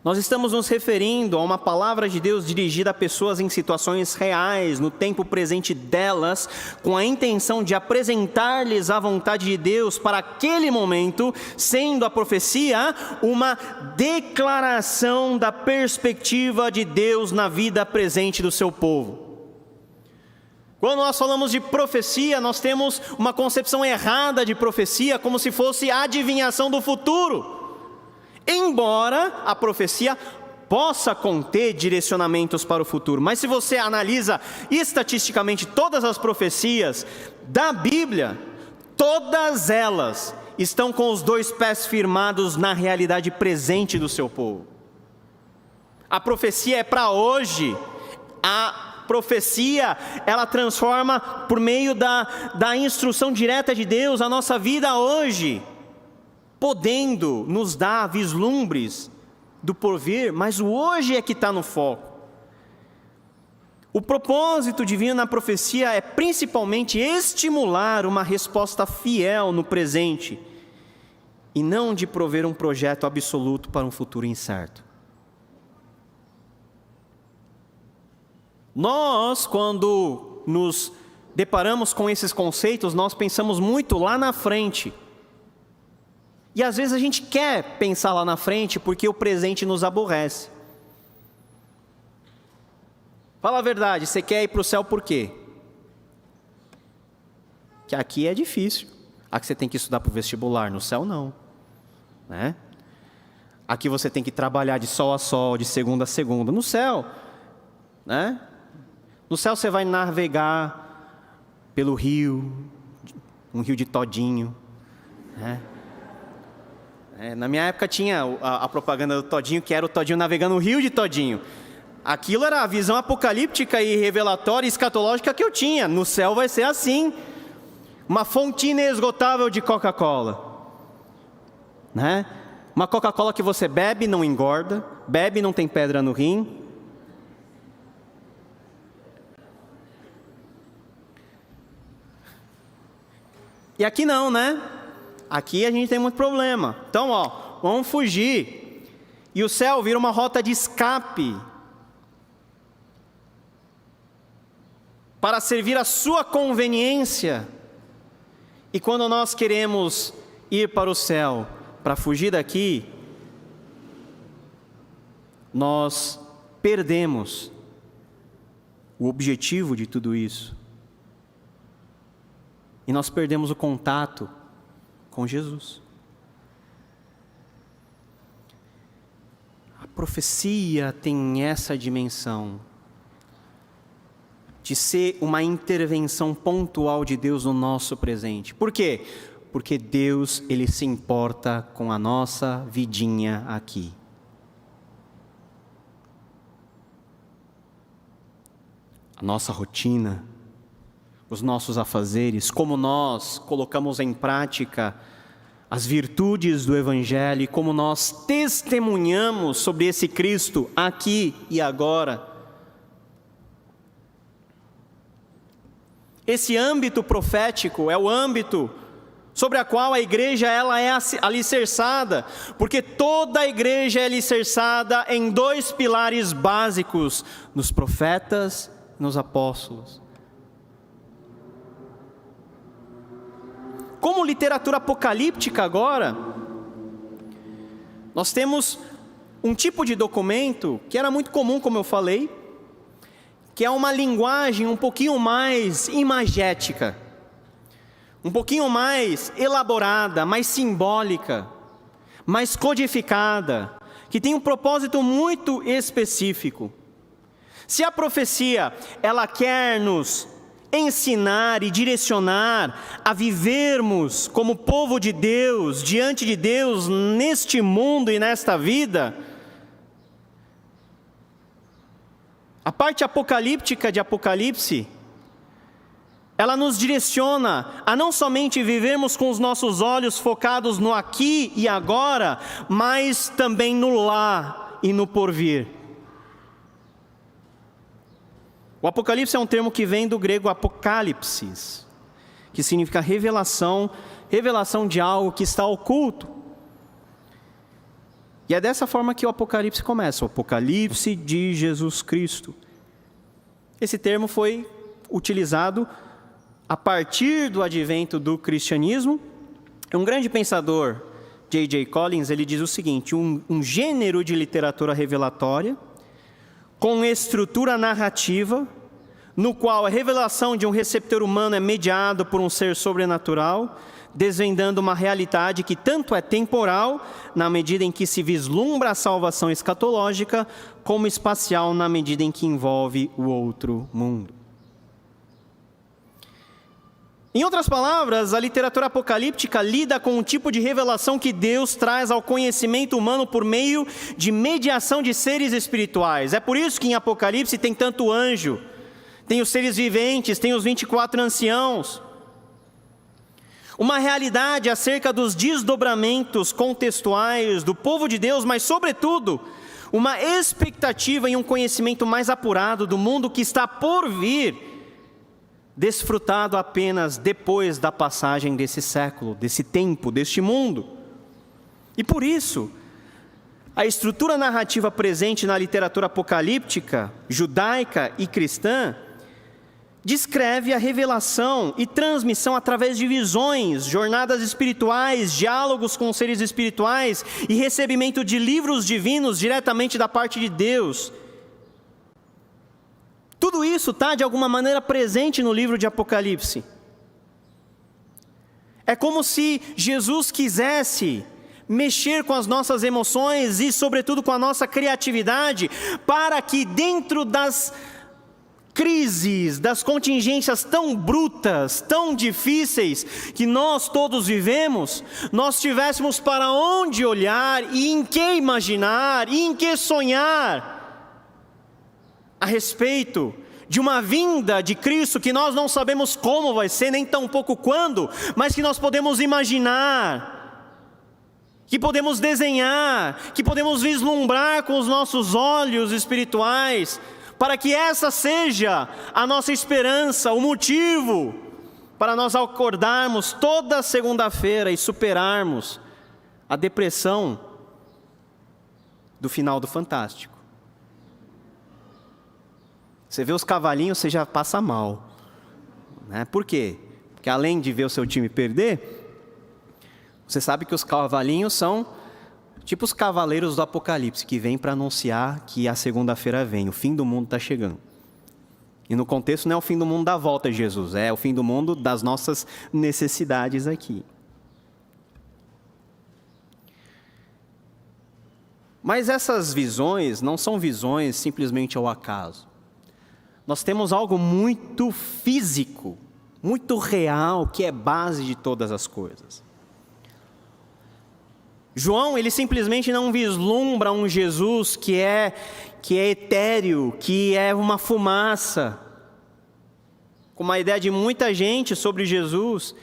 nós estamos nos referindo a uma palavra de Deus dirigida a pessoas em situações reais, no tempo presente delas, com a intenção de apresentar-lhes a vontade de Deus para aquele momento, sendo a profecia uma declaração da perspectiva de Deus na vida presente do seu povo. Quando nós falamos de profecia, nós temos uma concepção errada de profecia, como se fosse a adivinhação do futuro. Embora a profecia possa conter direcionamentos para o futuro, mas se você analisa estatisticamente todas as profecias da Bíblia, todas elas estão com os 2 pés firmados na realidade presente do seu povo. A profecia é para hoje. A profecia, ela transforma por meio da instrução direta de Deus a nossa vida hoje, podendo nos dar vislumbres do porvir, mas o hoje é que está no foco. O propósito divino na profecia é principalmente estimular uma resposta fiel no presente, e não de prover um projeto absoluto para um futuro incerto. Nós, quando nos deparamos com esses conceitos, nós pensamos muito lá na frente. E às vezes a gente quer pensar lá na frente porque o presente nos aborrece. Fala a verdade, você quer ir para o céu por quê? Que aqui é difícil. Aqui você tem que estudar para o vestibular, no céu não. Né? Aqui você tem que trabalhar de sol a sol, de segunda a segunda. No céu, né? No céu você vai navegar pelo rio, um rio de todinho, né? Na minha época tinha a propaganda do todinho, que era o todinho navegando no rio de todinho. Aquilo era a visão apocalíptica e revelatória e escatológica que eu tinha. No céu vai ser assim, uma fonte inesgotável de Coca-Cola. né? Uma Coca-Cola que você bebe não engorda, bebe não tem pedra no rim. E aqui não, né? Aqui a gente tem muito problema. Então, vamos fugir. E o céu vira uma rota de escape para servir a sua conveniência. E quando nós queremos ir para o céu, para fugir daqui, nós perdemos o objetivo de tudo isso. E nós perdemos o contato com Jesus. A profecia tem essa dimensão de ser uma intervenção pontual de Deus no nosso presente. Por quê? Porque Deus, Ele se importa com a nossa vidinha aqui. A nossa rotina, os nossos afazeres, como nós colocamos em prática as virtudes do Evangelho e como nós testemunhamos sobre esse Cristo aqui e agora. Esse âmbito profético é o âmbito sobre a qual a igreja ela é alicerçada, porque toda a igreja é alicerçada em 2 pilares básicos, nos profetas e nos apóstolos. Como literatura apocalíptica agora, nós temos um tipo de documento que era muito comum, como eu falei, que é uma linguagem um pouquinho mais imagética, um pouquinho mais elaborada, mais simbólica, mais codificada, que tem um propósito muito específico. Se a profecia, ela quer nos ensinar e direcionar a vivermos como povo de Deus, diante de Deus, neste mundo e nesta vida, a parte apocalíptica de Apocalipse, ela nos direciona a não somente vivermos com os nossos olhos focados no aqui e agora, mas também no lá e no porvir. O Apocalipse é um termo que vem do grego apocalipsis, que significa revelação, revelação de algo que está oculto. E é dessa forma que o Apocalipse começa, o Apocalipse de Jesus Cristo. Esse termo foi utilizado a partir do advento do cristianismo. Um grande pensador, J.J. Collins, ele diz o seguinte: um gênero de literatura revelatória, com estrutura narrativa, no qual a revelação de um receptor humano é mediado por um ser sobrenatural, desvendando uma realidade que tanto é temporal, na medida em que se vislumbra a salvação escatológica, como espacial, na medida em que envolve o outro mundo. Em outras palavras, a literatura apocalíptica lida com um tipo de revelação que Deus traz ao conhecimento humano por meio de mediação de seres espirituais. É por isso que em Apocalipse tem tanto anjo, tem os seres viventes, tem os 24 anciãos. Uma realidade acerca dos desdobramentos contextuais do povo de Deus, mas sobretudo, uma expectativa e um conhecimento mais apurado do mundo que está por vir, desfrutado apenas depois da passagem desse século, desse tempo, deste mundo. E por isso, a estrutura narrativa presente na literatura apocalíptica, judaica e cristã, descreve a revelação e transmissão através de visões, jornadas espirituais, diálogos com seres espirituais e recebimento de livros divinos diretamente da parte de Deus. Tudo isso está, de alguma maneira, presente no livro de Apocalipse. É como se Jesus quisesse mexer com as nossas emoções e, sobretudo, com a nossa criatividade, para que dentro das crises, das contingências tão brutas, tão difíceis, que nós todos vivemos, nós tivéssemos para onde olhar e em que imaginar e em que sonhar a respeito de uma vinda de Cristo que nós não sabemos como vai ser, nem tampouco quando, mas que nós podemos imaginar, que podemos desenhar, que podemos vislumbrar com os nossos olhos espirituais, para que essa seja a nossa esperança, o motivo para nós acordarmos toda segunda-feira e superarmos a depressão do final do Fantástico. Você vê os cavalinhos, você já passa mal, né? Por quê? Porque além de ver o seu time perder, você sabe que os cavalinhos são tipo os cavaleiros do Apocalipse, que vêm para anunciar que a segunda-feira vem, o fim do mundo está chegando. E no contexto não é o fim do mundo da volta de Jesus, é o fim do mundo das nossas necessidades aqui. Mas essas visões não são visões simplesmente ao acaso. Nós temos algo muito físico, muito real, que é base de todas as coisas. João, ele simplesmente não vislumbra um Jesus que é etéreo, que é uma fumaça, com uma ideia de muita gente sobre Jesus.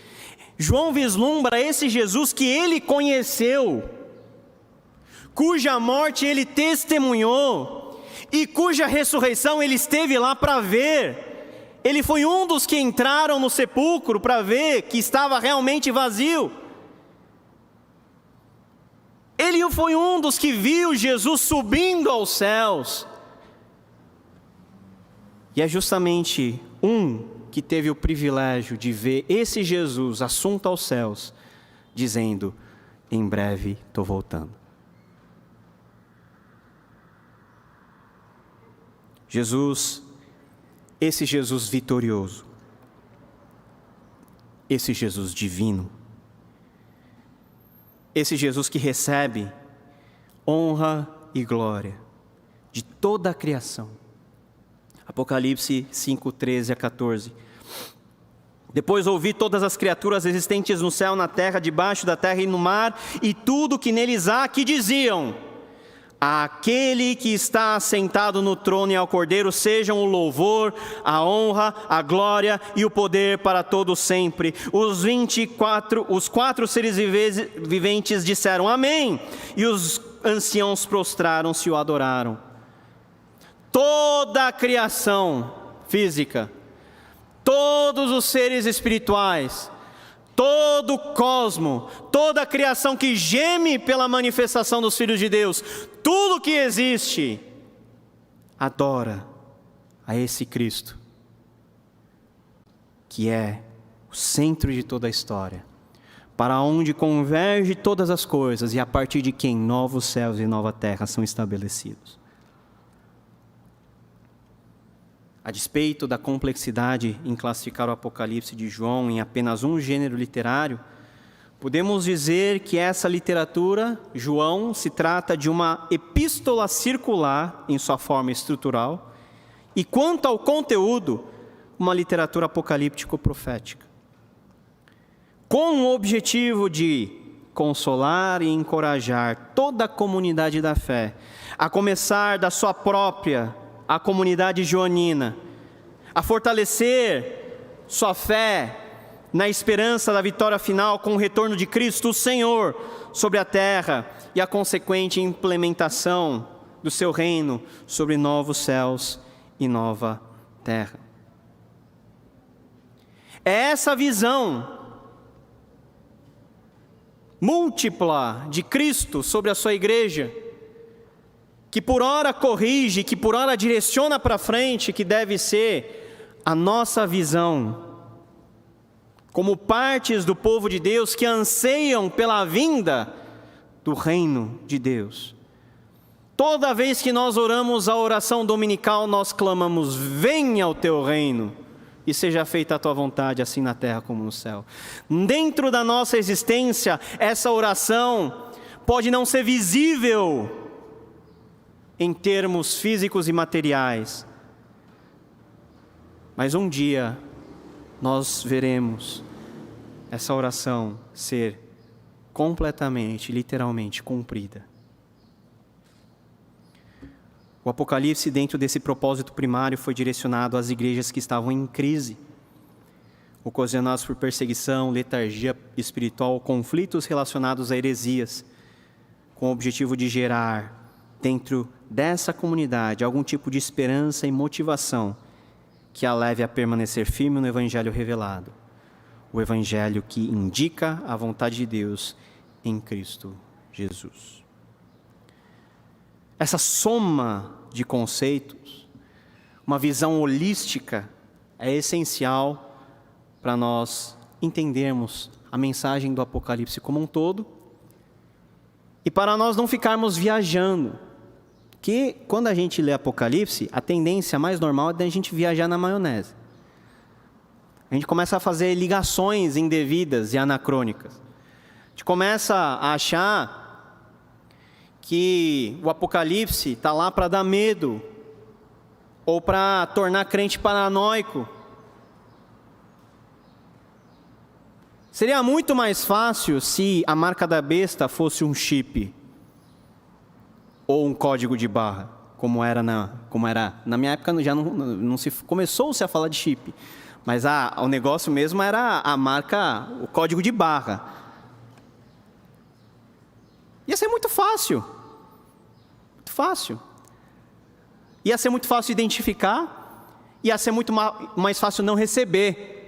João vislumbra esse Jesus que ele conheceu, cuja morte ele testemunhou e cuja ressurreição ele esteve lá para ver. Ele foi um dos que entraram no sepulcro para ver que estava realmente vazio. Ele foi um dos que viu Jesus subindo aos céus. E é justamente um que teve o privilégio de ver esse Jesus assunto aos céus, dizendo: em breve estou voltando. Jesus, esse Jesus vitorioso, esse Jesus divino, esse Jesus que recebe honra e glória de toda a criação. Apocalipse 5, 13 a 14. Depois ouvi todas as criaturas existentes no céu, na terra, debaixo da terra e no mar, e tudo que neles há, que diziam: àquele que está assentado no trono e ao Cordeiro sejam o louvor, a honra, a glória e o poder para todo sempre. Os quatro seres viventes disseram amém, e os anciãos prostraram-se e o adoraram. Toda a criação física, todos os seres espirituais, todo o cosmo, toda a criação que geme pela manifestação dos filhos de Deus, tudo que existe, adora a esse Cristo, que é o centro de toda a história, para onde converge todas as coisas e a partir de quem novos céus e nova terra são estabelecidos. A despeito da complexidade em classificar o Apocalipse de João em apenas um gênero literário, podemos dizer que essa literatura, João, se trata de uma epístola circular em sua forma estrutural, e quanto ao conteúdo, uma literatura apocalíptico-profética, com o objetivo de consolar e encorajar toda a comunidade da fé, a começar da sua própria, a comunidade joanina, a fortalecer sua fé na esperança da vitória final com o retorno de Cristo, o Senhor, sobre a terra e a consequente implementação do seu reino sobre novos céus e nova terra. É essa visão múltipla de Cristo sobre a sua igreja, que por ora corrige, que por ora direciona para frente, que deve ser a nossa visão, como partes do povo de Deus que anseiam pela vinda do reino de Deus. Toda vez que nós oramos a oração dominical, nós clamamos: venha o teu reino, e seja feita a tua vontade, assim na terra como no céu. Dentro da nossa existência, essa oração pode não ser visível em termos físicos e materiais, mas um dia nós veremos essa oração ser completamente, literalmente cumprida. O Apocalipse, dentro desse propósito primário, foi direcionado às igrejas que estavam em crise, ocasionadas por perseguição, letargia espiritual, conflitos relacionados a heresias, com o objetivo de gerar dentro dessa comunidade algum tipo de esperança e motivação que a leve a permanecer firme no Evangelho revelado, o Evangelho que indica a vontade de Deus em Cristo Jesus. Essa soma de conceitos, uma visão holística, é essencial para nós entendermos a mensagem do Apocalipse como um todo e para nós não ficarmos viajando. Que quando a gente lê Apocalipse, a tendência mais normal é da gente viajar na maionese. A gente começa a fazer ligações indevidas e anacrônicas. A gente começa a achar que o Apocalipse está lá para dar medo ou para tornar crente paranoico. Seria muito mais fácil se a marca da besta fosse um chip ou um código de barra, como era na minha época. Já não se começou-se a falar de chip, mas o negócio mesmo era a marca, o código de barra. Ia ser muito fácil, ia ser muito fácil identificar, ia ser muito mais fácil não receber.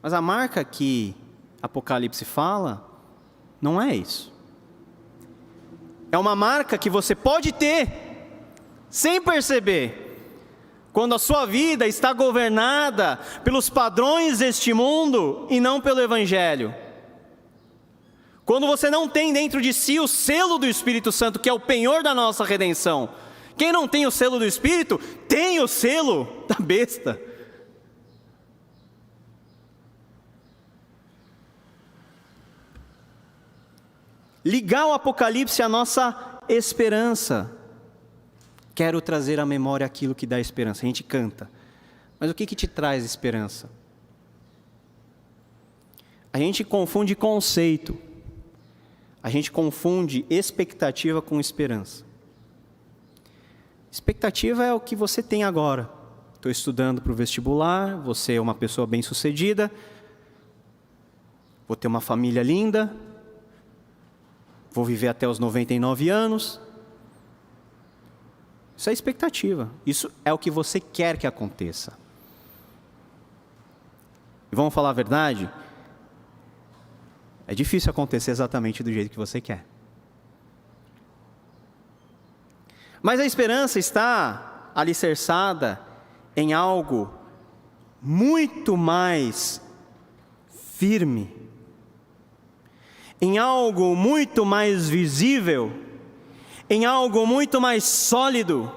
Mas a marca que Apocalipse fala não é isso. É uma marca que você pode ter sem perceber, quando a sua vida está governada pelos padrões deste mundo e não pelo Evangelho. Quando você não tem dentro de si o selo do Espírito Santo, que é o penhor da nossa redenção. Quem não tem o selo do Espírito, tem o selo da besta. Ligar o Apocalipse à nossa esperança. Quero trazer à memória aquilo que dá esperança. A gente canta. Mas o que te traz esperança? A gente confunde conceito. A gente confunde expectativa com esperança. Expectativa é o que você tem agora. Estou estudando para o vestibular, você é uma pessoa bem-sucedida, vou ter uma família linda, vou viver até os 99 anos. Isso é expectativa. Isso é o que você quer que aconteça. E vamos falar a verdade? É difícil acontecer exatamente do jeito que você quer. Mas a esperança está alicerçada em algo muito mais firme, em algo muito mais visível, em algo muito mais sólido.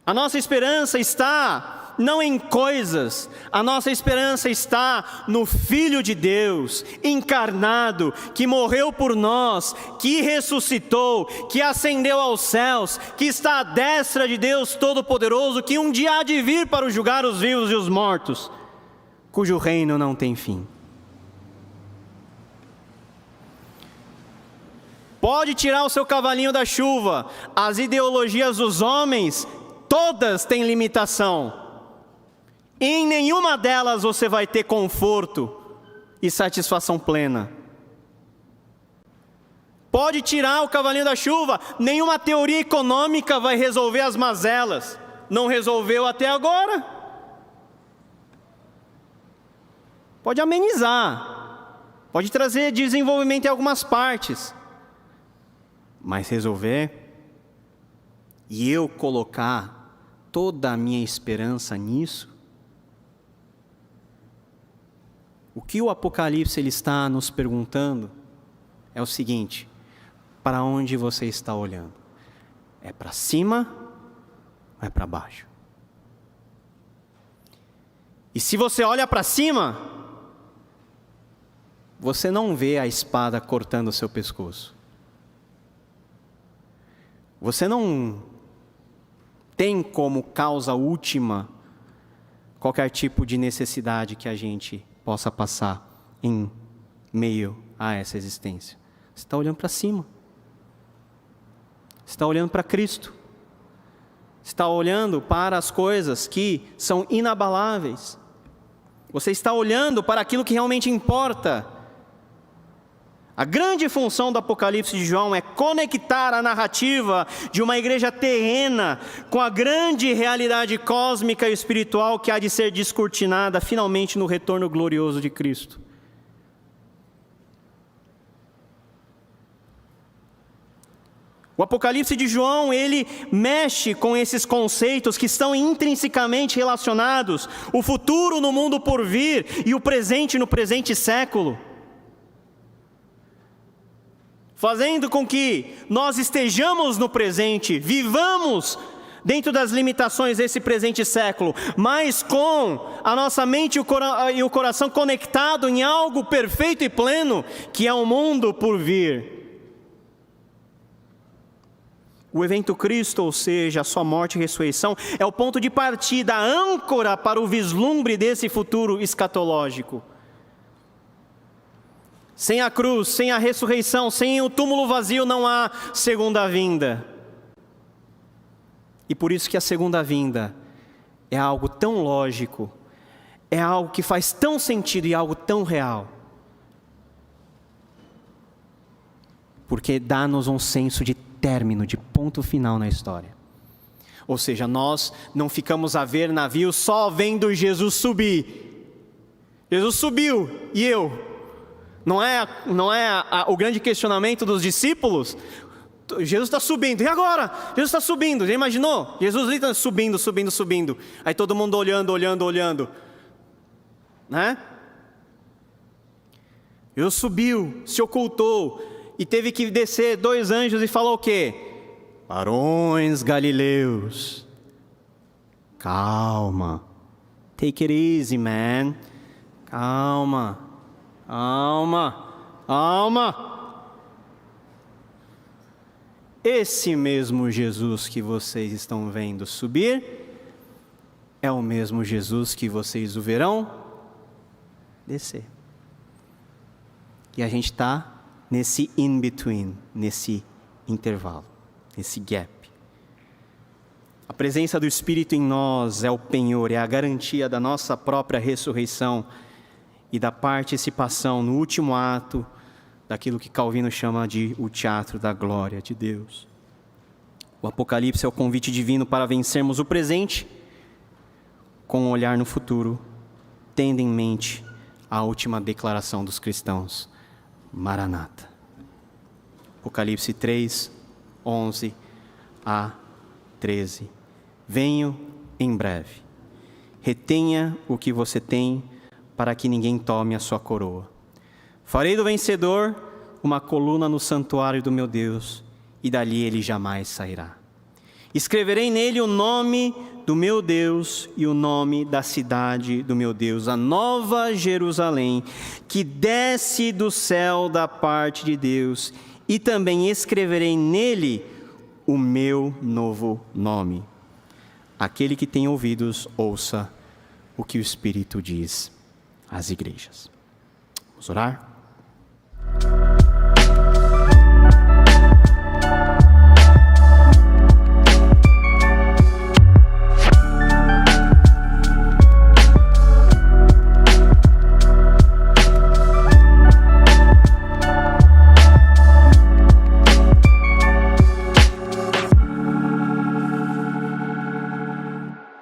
A nossa esperança está não em coisas, a nossa esperança está no Filho de Deus, encarnado, que morreu por nós, que ressuscitou, que ascendeu aos céus, que está à destra de Deus Todo-Poderoso, que um dia há de vir para julgar os vivos e os mortos, cujo reino não tem fim. Pode tirar o seu cavalinho da chuva, as ideologias dos homens, todas têm limitação. Em nenhuma delas você vai ter conforto e satisfação plena. Pode tirar o cavalinho da chuva, nenhuma teoria econômica vai resolver as mazelas. Não resolveu até agora. Pode amenizar, pode trazer desenvolvimento em algumas partes. Mas resolver, e eu colocar toda a minha esperança nisso, o que o Apocalipse ele está nos perguntando é o seguinte: para onde você está olhando? É para cima ou é para baixo? E se você olha para cima, você não vê a espada cortando o seu pescoço. Você não tem como causa última qualquer tipo de necessidade que a gente possa passar em meio a essa existência. Você está olhando para cima. Você está olhando para Cristo. Você está olhando para as coisas que são inabaláveis. Você está olhando para aquilo que realmente importa. A grande função do Apocalipse de João é conectar a narrativa de uma igreja terrena com a grande realidade cósmica e espiritual que há de ser descortinada finalmente no retorno glorioso de Cristo. O Apocalipse de João, ele mexe com esses conceitos que estão intrinsecamente relacionados, o futuro no mundo por vir e o presente no presente século, fazendo com que nós estejamos no presente, vivamos dentro das limitações desse presente século, mas com a nossa mente e o coração conectado em algo perfeito e pleno, que é o mundo por vir. O evento Cristo, ou seja, a sua morte e ressurreição, é o ponto de partida, a âncora para o vislumbre desse futuro escatológico. Sem a cruz, sem a ressurreição, sem o túmulo vazio, não há segunda vinda. E por isso que a segunda vinda é algo tão lógico, é algo que faz tão sentido e algo tão real. Porque dá-nos um senso de término, de ponto final na história. Ou seja, nós não ficamos a ver navios só vendo Jesus subir. Jesus subiu, e eu? Não é o grande questionamento dos discípulos? Jesus está subindo, e agora? Jesus está subindo, já imaginou? Jesus está subindo. Aí todo mundo olhando. Né? Jesus subiu, se ocultou, e teve que descer 2 anjos e falou o quê? Varões galileus, calma, take it easy, man, calma. Esse mesmo Jesus que vocês estão vendo subir, é o mesmo Jesus que vocês o verão descer. E a gente está nesse in-between, nesse intervalo, nesse gap. A presença do Espírito em nós é o penhor, é a garantia da nossa própria ressurreição e da participação no último ato daquilo que Calvino chama de o teatro da glória de Deus. O Apocalipse é o convite divino para vencermos o presente com um olhar no futuro, tendo em mente a última declaração dos cristãos: Maranata. Apocalipse 3, 11 a 13. Venho em breve. Retenha o que você tem, para que ninguém tome a sua coroa. Farei do vencedor uma coluna no santuário do meu Deus, e dali ele jamais sairá. Escreverei nele o nome do meu Deus e o nome da cidade do meu Deus, a nova Jerusalém, que desce do céu da parte de Deus, e também escreverei nele o meu novo nome. Aquele que tem ouvidos, ouça o que o Espírito diz às igrejas. Vamos orar?